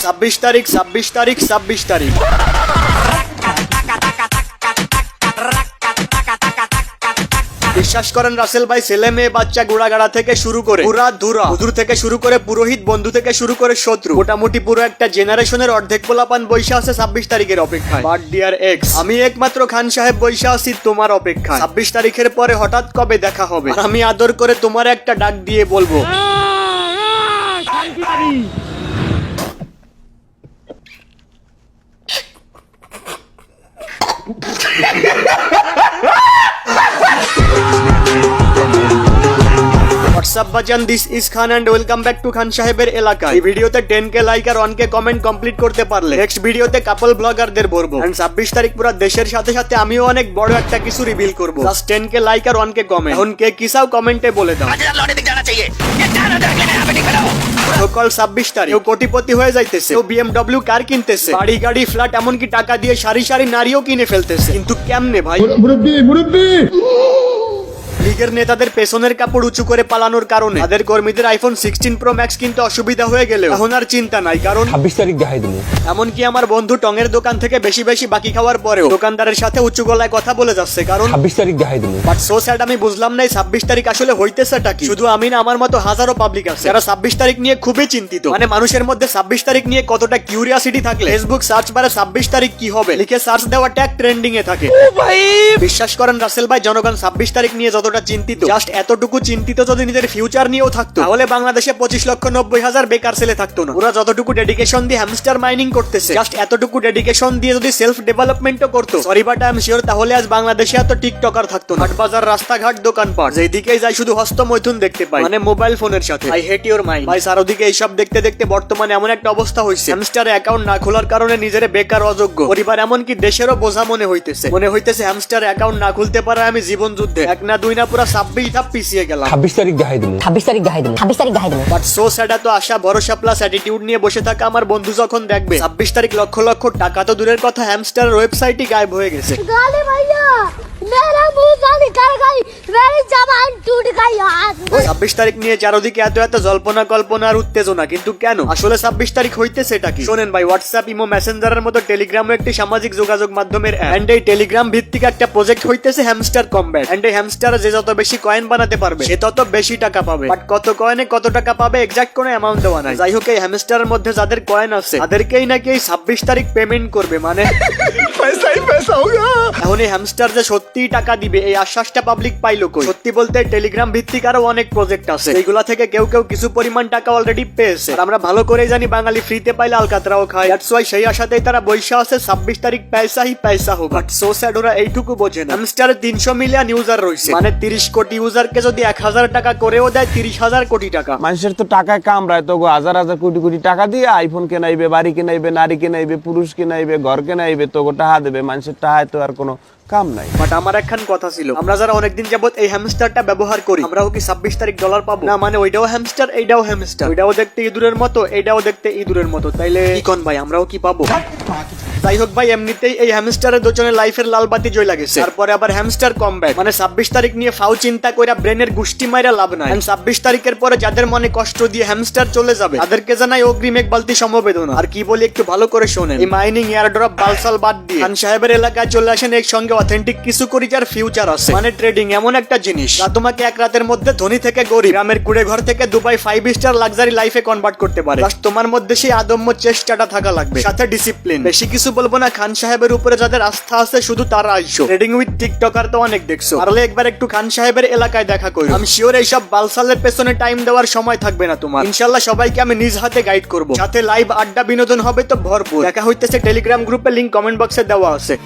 26 তারিখ। বিশ্বাস করেন রাসেল ভাই, ছেলে মেয়ে বাচ্চা গোড়াগাড়া থেকে শুরু করে পুরা ধুরা হুজুর থেকে শুরু করে পুরোহিত বন্ধু থেকে শুরু করে শত্রু, মোটামুটি পুরো একটা জেনারেশনের অর্ধেক পোলাপান বৈশা আছে 26 তারিখের অপেক্ষায়। বাট ডিয়ার এক্স, আমি একমাত্র খান সাহেব বৈশা আছি তোমার অপেক্ষায়। 26 তারিখের পরে হঠাৎ কবে দেখা হবে, আর আমি আদর করে তোমার একটা ডাক দিয়ে বলবো হোয়াটসঅ্যাপ বাজান, this is Khan and welcome back to Khan সাহেবের এলাকায়। এই ভিডিওতে 10k লাইক আর 1k কমেন্ট কমপ্লিট করতে পারলে নেক্সট ভিডিওতে কাপল ব্লগারদের ভরবো। এন্ড 26 তারিখ পুরো দেশের সাথে সাথে আমিও অনেক বড় একটা কিছু রিভিল করব। জাস্ট 10k লাইক আর 1k কমেন্ট। এখন কে কি চাও কমেন্টে বলে দাও। সকাল 26 তারিখ কেউ কোটিপতি হয়ে যাইতেছে, কেউ BMW কার কিনতেছে, বাড়ি গাড়ি ফ্ল্যাট, এমনকি টাকা দিয়ে সারি সারি নারীও কিনে ফেলতেছে। কিন্তু কেমনে ভাই? মুরব্বি লীগের নেতাদের পেছনের কাপড় উঁচু করে পালানোর কারণে তাদের কর্মীদের আইফোন 16 প্রো ম্যাক্স কিনতে অসুবিধা হয়ে গেল। এখন আর চিন্তা নাই, কারণ 26 তারিখ দেখাই দিল। এমনকি আমার বন্ধু টঙের দোকান থেকে বেশি বেশি বাকি খাওয়ার পরেও দোকানদারের সাথে উঁচু গলায় কথা বলে যাচ্ছে, কারণ 26 তারিখ দেখাই দিল। বাট সো স্যাড, আমি বুঝলাম না 26 তারিখ আসলে হইতেছেটা কি। শুধু আমি না, আমার মতো হাজারো পাবলিক আছে যারা 26 তারিখ নিয়ে খুবই চিন্তিত। মানে মানুষের মধ্যে 26 তারিখ নিয়ে কতটা কিউরিয়াসিটি থাকলে ফেসবুক সার্চ বারে 26 তারিখ কি হবে লিখে সার্চ দেওয়া ট্যাগ ট্রেন্ডিং এ থাকে। বিশ্বাস করেন রাসেল ভাই, জনগণ 26 তারিখ নিয়ে যতটা চিন্তিত, জাস্ট এতটুকু চিন্তিত যদি নিজের ফিউচার নিয়েও থাকতো, তাহলে বাংলাদেশে 25,90,000 বেকার ছেলে থাকতো না। ওরা যতটুকু ডেডিকেশন দিয়ে হ্যামস্টার মাইনিং করতেছে, জাস্ট এতটুকু ডেডিকেশন দিয়ে যদি সেলফ ডেভেলপমেন্টও করতো, sorry but I am sure, তাহলে আজ বাংলাদেশে এত টিকটকার থাকতো না। বাজার, রাস্তাঘাট, দোকানপাট, যেদিকেই যাই শুধু হস্তমৈথুন দেখতে পাই, মানে মোবাইল ফোনের সাথে। আই হেট ইউর মাইন্ড ভাই। চারদিকে এইসব দেখতে দেখতে বর্তমানে এমন একটা অবস্থা হয়েছে, হ্যামস্টারে অ্যাকাউন্ট না খোলার কারণে নিজের বেকার, অযোগ্য, পরিবার, এমনকি দেশেরও বোঝা মনে হইতেছে হ্যামস্টার অ্যাকাউন্ট না খুলতে পারা আমি জীবন যুদ্ধে 1 না 2 না পুরো 26 ধাপ পিছিয়ে গেলাম। 26 তারিখ দেখাই দিল। 26 তারিখ দেখাই দিল। 26 তারিখ দেখাই দিল। বাট সো স্যাড, তো আশা ভরসা প্লাস অ্যাটিটিউড নিয়ে বসে থাকা আমার বন্ধু যখন দেখবে 26 তারিখ লক্ষ লক্ষ টাকা তো দূরের কথা, হ্যামস্টারের ওয়েবসাইটই গায়েব হয়ে গেছে। गाली भैया मेरा मुंह से निकल गई, मेरी जबान टूट गई आज। 26 তারিখ নিয়ে চারদিকে এত এত জল্পনা কল্পনা আর উত্তেজনা, কিন্তু কেন? আসলে 26 তারিখ হইতেছে এটা কি? শোনেন ভাই, হোয়াটসঅ্যাপ, ইমো, মেসেঞ্জারের মতো টেলিগ্রামও একটি সামাজিক যোগাযোগ মাধ্যমের অ্যাপ। এন্ড এই টেলিগ্রাম ভিত্তিক একটা প্রজেক্ট হইতেছে হ্যামস্টার কমব্যাট। এন্ড এই হ্যামস্টার যে যত বেশি কয়েন বানাতে পারবে সে তত বেশি টাকা পাবে। বাট কত কয়েনে কত টাকা পাবে এক্সাক্ট কোনো অ্যামাউন্ট দেওয়া নাই। যাই হোক, এই হ্যামস্টারের মধ্যে যাদের কয়েন আছে তাদেরকেই নাকি এই 26 তারিখ পেমেন্ট করবে, মানে পয়সা হোগা। এখন এই হ্যামস্টার যে সত্যি টাকা দিবে এই আশ্বাসটা পাবলিক পাইলো কই? সত্যি বলতে টেলিগ্রাম ভিত্তিক আরো অনেক প্রজেক্ট আছে, এইগুলা থেকে কেউ কেউ কিছু পরিমাণ টাকা অলরেডি পেয়েছে। আর আমরা ভালো করেই জানি বাঙালি ফ্রিতে পাইলে আলকাতরাও খায়। দ্যাটস ওয়াই সেই আশাতেই তারা বৈশা আছে 26 তারিখ পয়সা হি পয়সা হোক। বাট সো স্যাড, ওরা এইটুকু বোঝে না হ্যামস্টারে 300 মিলিয়ন ইউজার রয়েছে, মানে 30 কোটি ইউজারকে যদি 1000 টাকা করেও দেয় 30,000 কোটি টাকা। মানুষের তো টাকায় কামড়ায়, তো হাজার হাজার কোটি কোটি টাকা দিয়ে আইফোন কেনাইবে, বাড়ি কেনাইবে, নারী কেনাইবে, পুরুষ কেনাইবে, ঘর কেনাইবে, তো টাকা দেবে। মানুষের টাকায় তো আর কোনো কাম নাই। বাট আমার একখান কথা ছিল, আমরা যারা অনেকদিন যাবত এই হ্যামস্টারটা ব্যবহার করি, আমরাও কি 26 তারিখ ডলার পাবো না? মানে ওইটাও হ্যামস্টার, এইটাও হ্যামস্টার, ওইটাও দেখতে ইঁদুরের মতো, এইটাও দেখতে ইঁদুরের মতো, তাইলে কি কোন ভাই, আমরাও কি পাবো? যাই হোক ভাই, এমনিতেই এই হ্যামস্টারের দোচনে লাইফের লাল বাতি জ্বলা গেছে। তারপরে আবার হ্যামস্টার কমব্যাক, মানে 26 তারিখ নিয়ে ফাউ চিন্তা কইরা ব্রেনের গুষ্টি মাইরা লাভ নাই। 26 তারিখের পরে যাদের মনে কষ্ট দিয়ে হ্যামস্টার চলে যাবে তাদেরকে জানাই অগ্রিম এক বালতি সমবেদনা। আর কি বলি একটু ভালো করে শোনেন, এই মাইনিং, এয়ারড্রপ, বালসাল বাদ দিয়ে খান সাহেবের এলাকায় চলে আসেন এক সঙ্গে অথেন্টিক কিছু করি যার ফিউচার আছে। মানে ট্রেডিং এমন একটা জিনিস যা তোমাকে এক রাতের মধ্যে ধনী থেকে গরিব, গ্রামের কুড়ে ঘর থেকে দুবাই 5 স্টার লাক্সারি লাইফে কনভার্ট করতে পারে। তোমার মধ্যে সেই আদম্য চেষ্টাটা থাকা লাগবে, সাথে ডিসিপ্লিন। বেশি কিছু বলবো না, খান সাহেবের উপরে যাদের আস্থা আছে শুধু তারা আইসো। ট্রেডিং উইথ টিকটকার তো অনেক দেখছো, পারলে একবার একটু খান সাহেবের এলাকায় দেখা করো। আমি শিওর এইসব বালসালের পেছনে টাইম দেওয়ার সময় থাকবে না তোমার। ইনশাল্লাহ সবাইকে আমি নিজ হাতে গাইড করবো, সাথে লাইভ আড্ডা বিনোদন হবে তো ভরপুর। দেখা হইতেছে টেলিগ্রাম গ্রুপে, লিংক কমেন্ট বক্সে দেওয়া আছে।